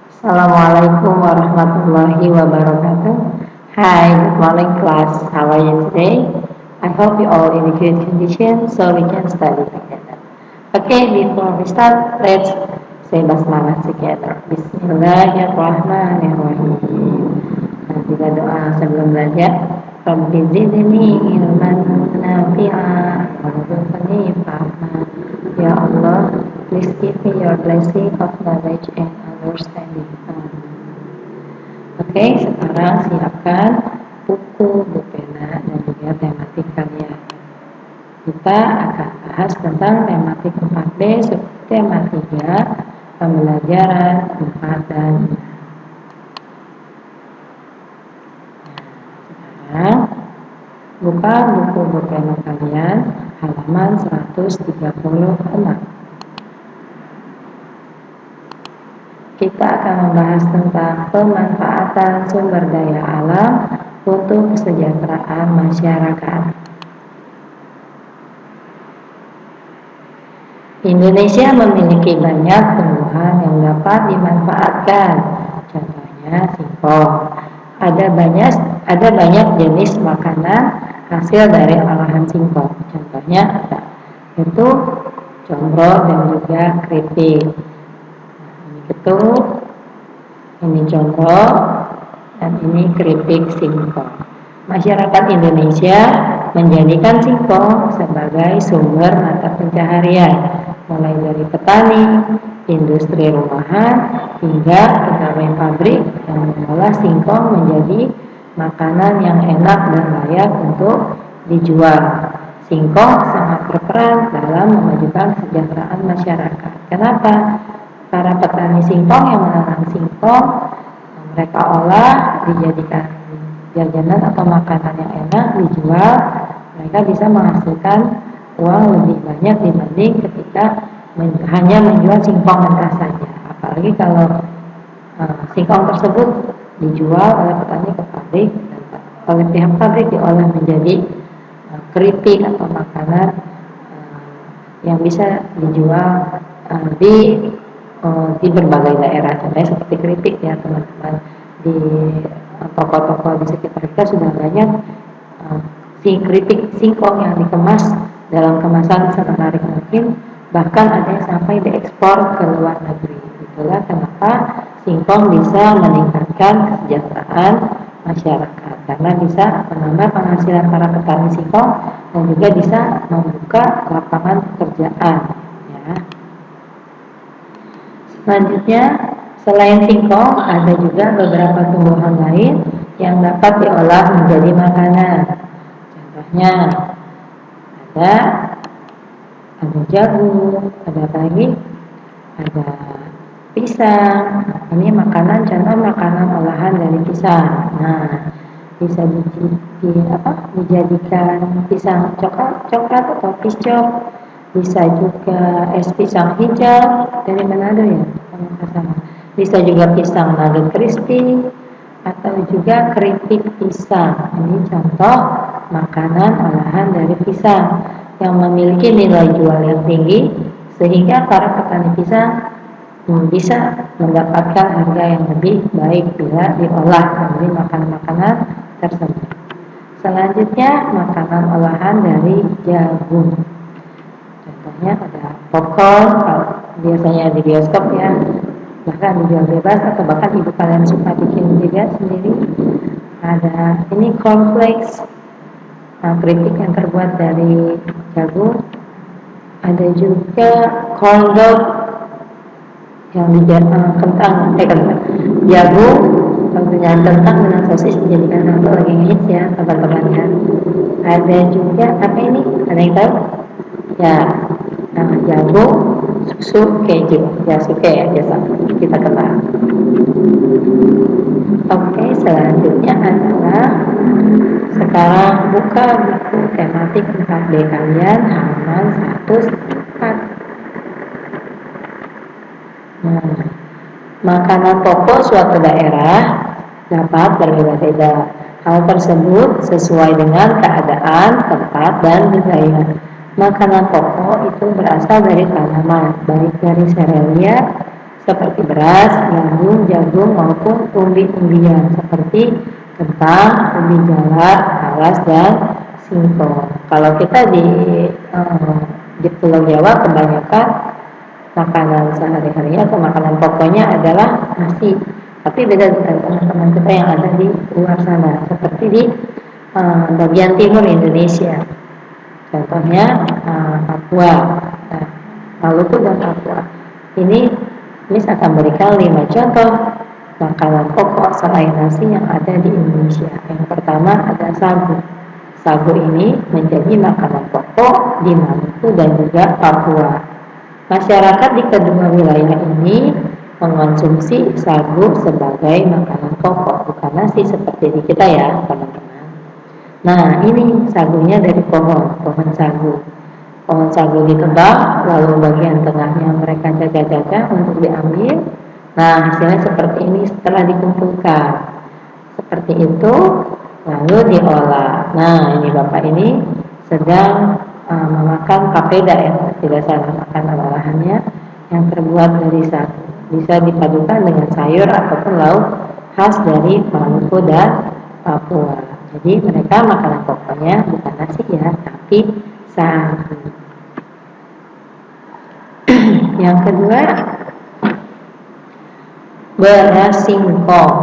Assalamualaikum warahmatullahi wabarakatuh. Hi, good morning class. How are you today? I hope you all in a good condition so we can study together. Okay, before we start, let's say basmalah together. Bismillahirrahmanirrahim. Nah, kita doa sebelum belajar. Rabbi zidni ilman nafi'a warzuqni fahma. Ya Allah, please give me your blessing of knowledge and understanding. Oke, sekarang siapkan buku, pena, dan juga tematik kalian. Kita akan bahas tentang tematik 4B seperti tema 3, pembelajaran 4 dan 5. Sekarang buka buku pena kalian halaman 136. Kita akan membahas tentang pemanfaatan sumber daya alam untuk kesejahteraan masyarakat. Indonesia memiliki banyak tumbuhan yang dapat dimanfaatkan. Contohnya singkong. Ada banyak jenis makanan hasil dari olahan singkong. Contohnya yaitu combro dan juga keripik. Ketuk, ini combro, dan ini keripik singkong. Masyarakat Indonesia menjadikan singkong sebagai sumber mata pencaharian, mulai dari petani, industri rumahan, hingga pegawai pabrik yang mengolah singkong menjadi makanan yang enak dan layak untuk dijual. Singkong sangat berperan dalam memajukan kesejahteraan masyarakat. Kenapa? Para petani singkong yang menanam singkong, mereka olah dijadikan jajanan atau makanan yang enak dijual, mereka bisa menghasilkan uang lebih banyak dibanding ketika hanya menjual singkong mentah saja. Apalagi kalau singkong tersebut dijual oleh petani ke pabrik dan oleh pihak pabrik diolah menjadi keripik atau makanan yang bisa dijual di berbagai daerah. Contohnya seperti keripik ya teman-teman, di toko-toko di sekitar kita sudah banyak keripik singkong yang dikemas dalam kemasan semenarik mungkin, bahkan ada yang sampai diekspor ke luar negeri. Itulah kenapa singkong bisa meningkatkan kesejahteraan masyarakat, karena bisa menambah penghasilan para petani singkong dan juga bisa membuka lapangan pekerjaan ya. Selanjutnya, selain singkong, ada juga beberapa tumbuhan lain yang dapat diolah menjadi makanan. Contohnya, ada jagung, ada lagi, ada pisang. Ini makanan, contoh makanan olahan dari pisang. Nah, bisa dijadikan pisang coklat atau piscok. Bisa juga es pisang hijau dari Manado ya, bisa juga pisang nugget crispy atau juga keripik pisang. Ini contoh makanan olahan dari pisang yang memiliki nilai jual yang tinggi sehingga para petani pisang bisa mendapatkan harga yang lebih baik bila diolah menjadi makanan-makanan tersebut. Selanjutnya, makanan olahan dari jagung. Contohnya ada popcorn, biasanya di bioskop ya, bahkan dijual bebas atau bahkan ibu kalian suka bikin juga sendiri. Ada ini cornflakes, keripik yang terbuat dari jagung. Ada juga corn dog yang kentang jagung tentunya kentang dengan sosis dijadikan satu, lagi hits ya teman-teman ya. Ada juga apa ini? Ada yang tahu? Ya, jagung, susu, keju. Ya, suke ya, biasa kita kenal. Oke, selanjutnya adalah sekarang buka buku tematik 4B kalian halaman 104. Makanan pokok suatu daerah dapat berbeda-beda. Hal tersebut sesuai dengan keadaan, tempat, dan budaya. Makanan pokok itu berasal dari tanaman, baik dari seperti beras, gandum, jagung maupun umbi-umbian seperti kentang, ubi jalar, talas, dan singkong. Kalau kita di Pulau Jawa kebanyakan makanan sehari-hari atau makanan pokoknya adalah nasi. Tapi beda dengan teman-teman kita yang ada di luar sana, seperti di bagian timur Indonesia. Contohnya Papua, Maluku dan Papua. Ini akan berikan 5 contoh makanan pokok selain nasi yang ada di Indonesia. Yang pertama ada sagu. Sagu ini menjadi makanan pokok di Maluku dan juga Papua. Masyarakat di kedua wilayah ini mengonsumsi sagu sebagai makanan pokok, bukan nasi seperti di kita ya, teman-teman. Nah, ini sagunya dari pohon sagu. Pohon sagu ditebang, lalu bagian tengahnya mereka jaga-jaga untuk diambil. Nah, hasilnya seperti ini setelah dikumpulkan. Seperti itu, lalu diolah. Nah, ini Bapak ini sedang memakan papeda ya, tidak salah makanan olahannya yang terbuat dari sagu. Bisa dipadukan dengan sayur ataupun lauk khas dari Maluku dan Papua. Jadi mereka makanan pokoknya bukan nasi ya, tapi sagu. Yang kedua, beras singkong.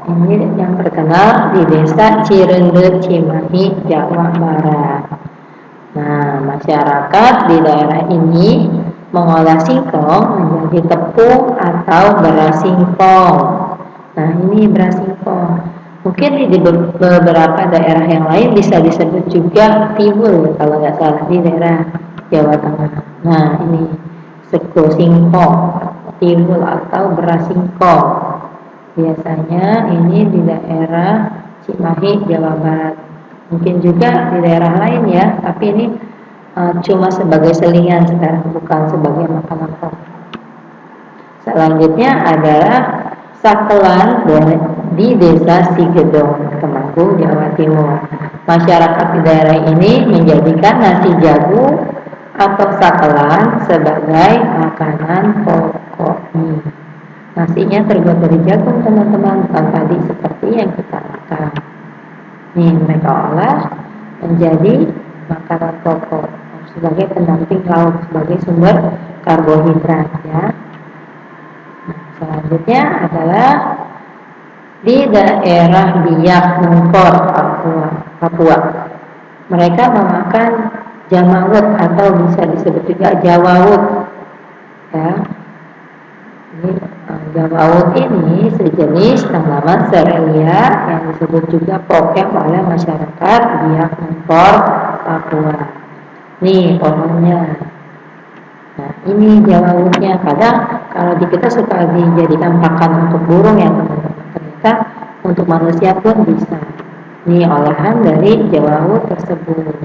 Ini yang terkenal di desa Cirende, Cimahi, Jawa Barat. Nah, masyarakat di daerah ini mengolah singkong menjadi tepung atau beras singkong. Nah, ini beras singkong. Mungkin di beberapa daerah yang lain bisa disebut juga tiwul kalau nggak salah di daerah Jawa Tengah. Nah, ini sego singkong, tiwul atau beras singkong. Biasanya ini di daerah Cimahi, Jawa Barat. Mungkin juga di daerah lain ya, tapi ini cuma sebagai selingan sekarang, bukan sebagai makanan pokok. Selanjutnya adalah sakelan di desa Sigedong, Temanggung, Jawa Timur. Masyarakat di daerah ini menjadikan nasi jagung atau sakelan sebagai makanan pokok mie. Nasinya terbuat dari jagung, teman-teman, bukan padi seperti yang kita makan. Nih, mereka olah menjadi makanan pokok sebagai pendamping lauk, sebagai sumber karbohidrat ya. Selanjutnya adalah di daerah Biak Numfor, Papua. Mereka memakan jamawut atau bisa disebut juga jawawut. Ya. Ini jawawut ini sejenis tanaman serelia yang disebut juga pokek oleh masyarakat Biak Numfor, Papua. Nih pohonnya. Nah, ini jawawutnya. Kadang kalau di kita suka dijadikan pakan untuk burung ya teman-teman. Ternyata untuk manusia pun bisa. Ini olahan dari jawawut tersebut.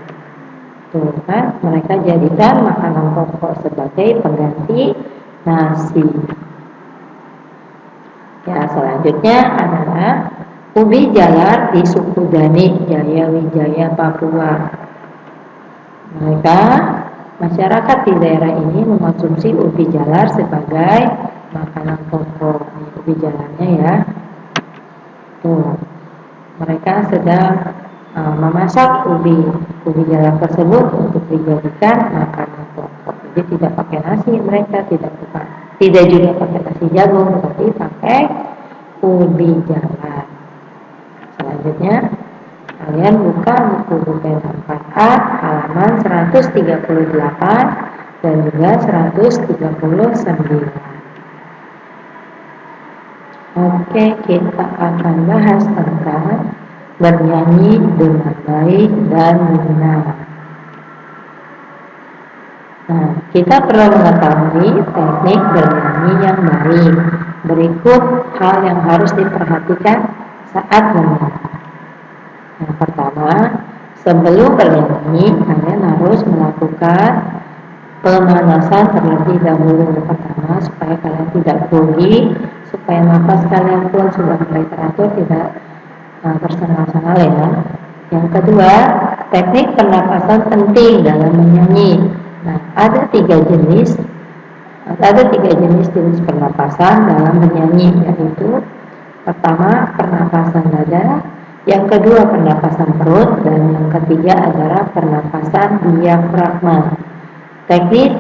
Tuh kan, mereka jadikan makanan pokok sebagai pengganti nasi. Ya, selanjutnya adalah ubi jalar di suku Dani, Jaya Wijaya, Papua. Mereka masyarakat di daerah ini mengonsumsi ubi jalar sebagai makanan pokok. Ubi jalarnya ya. Tuh, mereka sedang memasak ubi jalar tersebut untuk dijadikan makanan pokok. Jadi tidak pakai nasi mereka, tidak juga pakai nasi jagung, tapi pakai ubi jalar. Selanjutnya kalian buka buku pena 4A halaman 138 dan juga 139. Oke, kita akan bahas tentang bernyanyi dengan baik dan benar. Nah, kita perlu mengetahui teknik bernyanyi yang baik. Berikut hal yang harus diperhatikan saat bernyanyi. Yang pertama, sebelum bernyanyi, kalian harus melakukan pemanasan terlebih dahulu. Pertama, supaya kalian tidak grogi, supaya nafas kalian pun sudah mulai teratur, tidak tersengal-sengal ya. Yang kedua, teknik pernapasan penting dalam menyanyi. Nah, ada 3 jenis Ada 3 jenis pernapasan dalam bernyanyi, yaitu pertama pernapasan dada, yang kedua pernapasan perut, dan yang ketiga adalah pernapasan diafragma. Teknik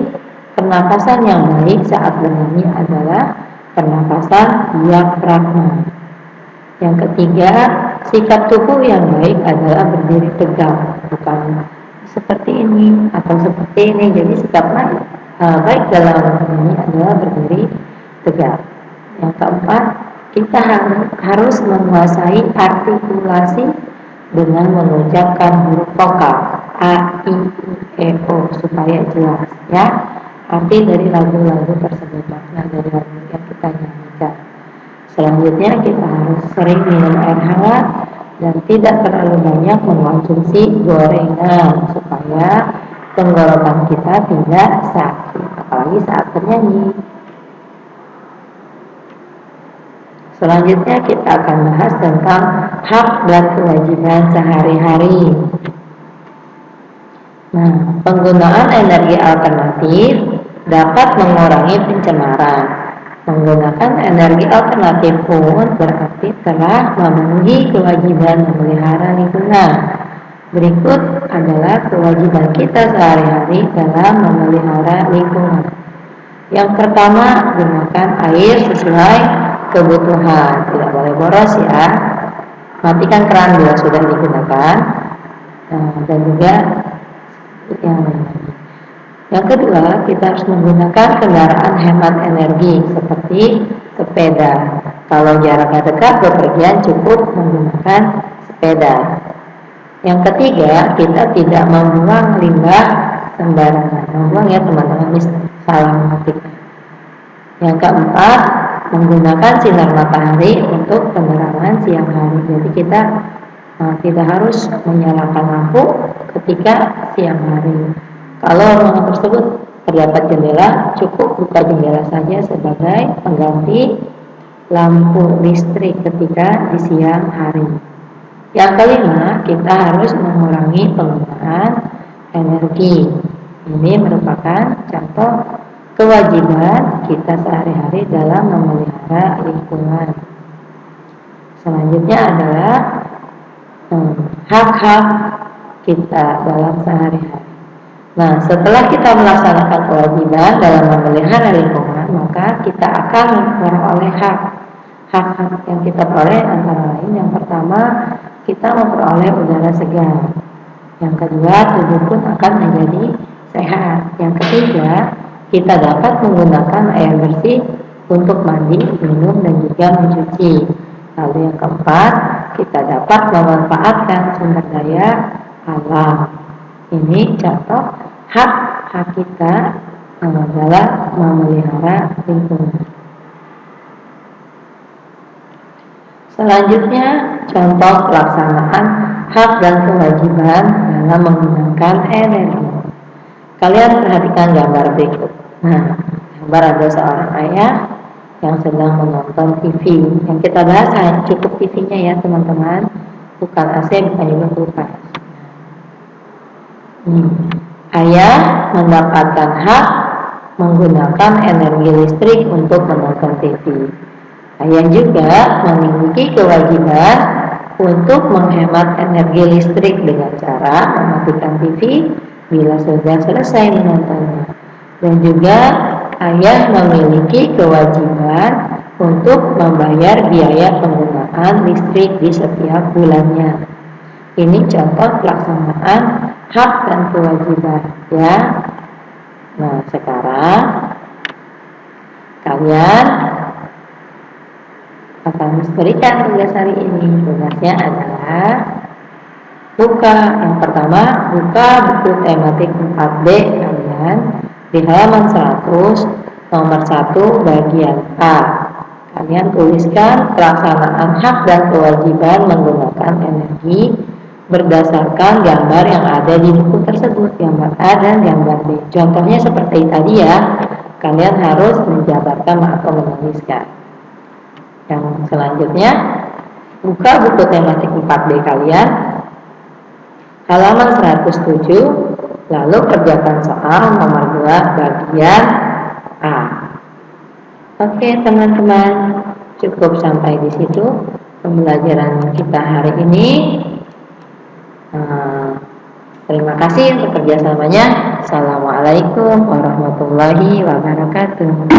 pernapasan yang baik saat bernyanyi adalah pernapasan diafragma. Yang ketiga, sikap tubuh yang baik adalah berdiri tegak, bukan seperti ini atau seperti ini. Jadi sikap baik dalam bernyanyi adalah berdiri tegak. Yang keempat, kita harus menguasai artikulasi dengan mengucapkan huruf vokal A, I, U, E, O supaya jelas ya arti dari lagu-lagu tersebut, makna dari lagu yang kita nyanyikan. Selanjutnya kita harus sering minum air hangat dan tidak terlalu banyak mengonsumsi gorengan supaya tenggorokan kita tidak sakit, apalagi saat bernyanyi. Selanjutnya kita akan bahas tentang hak dan kewajiban sehari-hari. Nah, penggunaan energi alternatif dapat mengurangi pencemaran. Menggunakan energi alternatif pun berarti telah memenuhi kewajiban memelihara lingkungan. Berikut adalah kewajiban kita sehari-hari dalam memelihara lingkungan. Yang pertama, gunakan air sesuai kebutuhan, tidak boleh boros ya. Matikan keran bila sudah digunakan. Dan juga yang kedua, kita harus menggunakan kendaraan hemat energi seperti sepeda. Kalau jaraknya dekat bepergian cukup menggunakan sepeda. Yang ketiga, kita tidak membuang limbah sembarangan. Membuang ya teman-teman, salah mengetik. Yang keempat, menggunakan sinar matahari untuk penerangan siang hari. Jadi kita tidak harus menyalakan lampu ketika siang hari. Kalau ruangan tersebut terdapat jendela, cukup buka jendela saja sebagai pengganti lampu listrik ketika di siang hari. Yang kelima, kita harus mengurangi penggunaan energi. Ini merupakan contoh kewajiban kita sehari-hari dalam memelihara lingkungan. Selanjutnya adalah hak-hak kita dalam sehari-hari. Nah, setelah kita melaksanakan kewajiban dalam memelihara lingkungan, maka kita akan memperoleh hak-hak yang kita peroleh antara lain. Yang pertama, kita memperoleh udara segar. Yang kedua, tubuh pun akan menjadi sehat. Yang ketiga, kita dapat menggunakan air bersih untuk mandi, minum, dan juga mencuci. Lalu yang keempat, kita dapat memanfaatkan sumber daya alam. Ini contoh hak kita dalam memelihara lingkungan. Selanjutnya, contoh pelaksanaan hak dan kewajiban dalam menggunakan energi. Kalian perhatikan gambar berikut. Nah, gambar ada seorang ayah yang sedang menonton TV. Yang kita bahas hanya cukup TV-nya ya teman-teman, bukan AC, bukan juga kulkas. Ayah mendapatkan hak menggunakan energi listrik untuk menonton TV. Ayah juga memiliki kewajiban untuk menghemat energi listrik dengan cara mematikan TV bila sudah selesai menontonnya. Dan juga ayah memiliki kewajiban untuk membayar biaya penggunaan listrik di setiap bulannya. Ini contoh pelaksanaan hak dan kewajiban ya. Nah, sekarang kalian akan berikan tugas hari ini. Tugasnya adalah buka, yang pertama, buka buku tematik 4B kalian di halaman 100 nomor 1 bagian A. Kalian tuliskan pelaksanaan hak dan kewajiban menggunakan energi berdasarkan gambar yang ada di buku tersebut, gambar A dan gambar B. Contohnya seperti tadi ya, kalian harus menjabarkan atau menuliskan. Yang selanjutnya, buka buku tematik 4B kalian halaman 107, lalu kerjakan soal nomor 2 bagian Oke teman-teman, cukup sampai di situ pembelajaran kita hari ini. Terima kasih untuk kerjasamanya. Assalamualaikum warahmatullahi wabarakatuh.